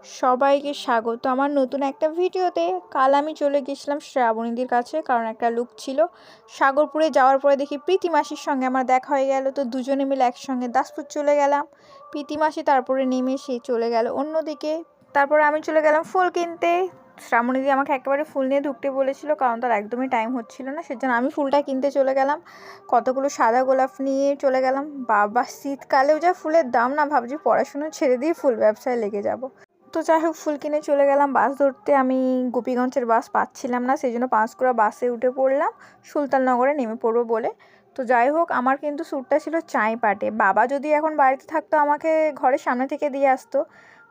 সবাইকে স্বাগত আমার নতুন একটা ভিডিওতে। কাল আমি চলে গেছিলাম শ্রাবণীদির কাছে, কারণ একটা লুক ছিল। সাগরপুরে যাওয়ার পরে দেখি প্রীতি মাসির সঙ্গে আমার দেখা হয়ে গেল, তো দুজনে মিলে একসঙ্গে দাসপুর চলে গেলাম। প্রীতি মাসি তারপরে নেমে সে চলে গেল অন্যদিকে। তারপরে আমি চলে গেলাম ফুল কিনতে। শ্রাবণীদি আমাকে একেবারে ফুল নিয়ে ঢুকতে বলেছিল, কারণ তার একদমই টাইম হচ্ছিল না, সেজন্য আমি ফুলটা কিনতে চলে গেলাম। কতগুলো সাদা গোলাপ নিয়ে চলে গেলাম। বাবা, শীতকালেও যা ফুলের দাম না, ভাবছি পড়াশুনো ছেড়ে দিয়ে ফুল ব্যবসায় লেগে যাব। তো যাই হোক, ফুল কিনে চলে গেলাম বাস ধরতে। আমি গোপীগঞ্জের বাস পাচ্ছিলাম না, সেই জন্য পাঁশকুড়া বাসে উঠে পড়লাম সুলতাননগরে নেমে পড়বো বলে। তো যাই হোক, আমার কিন্তু শ্যুটটা ছিল চাঁইপাটে। বাবা যদি এখন বাড়িতে থাকতো আমাকে ঘরের সামনে থেকে দিয়ে আসতো,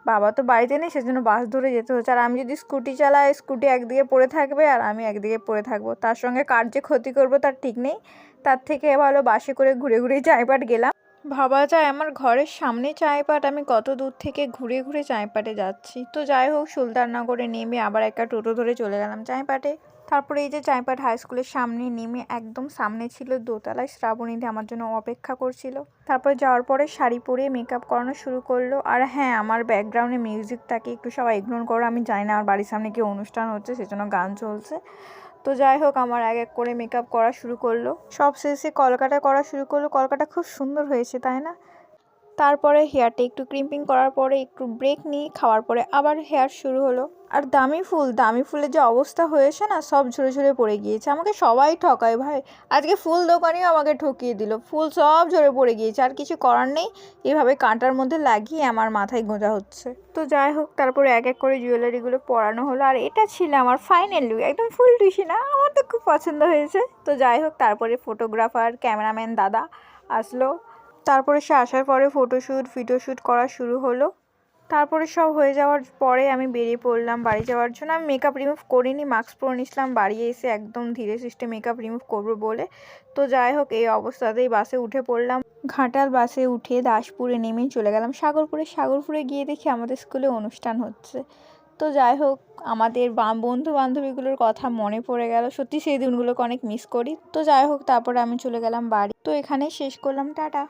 বাবা তো বাড়িতে নেই, সেজন্য বাস ধরে যেতে হচ্ছে। আর আমি যদি স্কুটি চালাই, স্কুটি একদিকে পড়ে থাকবে আর আমি একদিকে পড়ে থাকবো, তার সঙ্গে কার যে ক্ষতি করবো তার ঠিক নেই। তার থেকে ভালো বাসে করে ঘুরে ঘুরে চাঁইপাট গেলাম। ভাবা যায় আমার ঘরের সামনে চাঁইপাট, আমি কত দূর থেকে ঘুরে ঘুরে চাঁইপাটে যাচ্ছি। তো যাই হোক, সুলতাননগরে নেমে আবার একটা টোটো ধরে চলে গেলাম চাঁইপাটে। তারপরে এই যে চাঁইপাট হাই স্কুলের সামনে নেমে একদম সামনে ছিল দোতলায় শ্রাবণীদি আমার জন্য অপেক্ষা করছিল। তারপরে যাওয়ার পরে শাড়ি পরে মেকআপ করানো শুরু করলো। আর হ্যাঁ, আমার ব্যাকগ্রাউন্ডে মিউজিক থাকে, একটু সবাই ইগনোর করো। আমি জানি না আমার বাড়ির সামনে কি অনুষ্ঠান হচ্ছে, সেজন্য গান চলছে। তো যাই হোক, আমার এক এক করে মেকআপ করা শুরু করলো। সব শেষে কলকাটা করা শুরু করলো। কলকাটা খুব সুন্দর হয়েছে, তাই না? তারপরে হেয়ারটা একটু ক্রিম্পিং করার পরে একটু ব্রেক নিয়ে খাওয়ার পরে আবার হেয়ার শুরু হলো। আর দামি ফুলের যে অবস্থা হয়েছে না, সব ঝরে ঝরে পড়ে গিয়েছে। আমাকে সবাই ঠকায় ভাই, আজকে ফুল দোকানিও আমাকে ঠকিয়ে দিল। ফুল সব ঝরে পড়ে গিয়েছে, আর কিছু করার নেই, এভাবে কাঁটার মধ্যে লাগিয়ে আমার মাথায় গোঁজা হচ্ছে। তো যাই হোক, তারপরে এক এক করে জুয়েলারিগুলো পরানো হলো। আর এটা ছিল আমার ফাইনাল লুক, একদম ফুল টুসি না, আমার তো খুব পছন্দ হয়েছে। তো যাই হোক, তারপরে ফটোগ্রাফার ক্যামেরাম্যান দাদা আসলো। তারপরে সে আসার পরে ভিডিওশ্যুট করা শুরু হলো। তারপরে সব হয়ে যাওয়ার পরে আমি বেরিয়ে পড়লাম বাড়ি যাওয়ার জন্য। আমি মেকআপ রিমুভ করিনি, মাস্ক পরে নিয়েছিলাম। বাড়ি এসে একদম ধীরে সুস্থে মেকআপ রিমুভ করবো বলে। তো যাই হোক, এই অবস্থাতেই বাসে উঠে পড়লাম। ঘাটাল বাসে উঠে দাসপুরে নেমে চলে গেলাম সাগরপুরে গিয়ে দেখি আমাদের স্কুলে অনুষ্ঠান হচ্ছে। তো যাই হোক, আমাদের বন্ধু বান্ধবীগুলোর কথা মনে পড়ে গেল। সত্যি সেই দিনগুলোকে অনেক মিস করি। তো যাই হোক, তারপরে আমি চলে গেলাম বাড়ি। তো এখানেই শেষ করলাম, টাটা।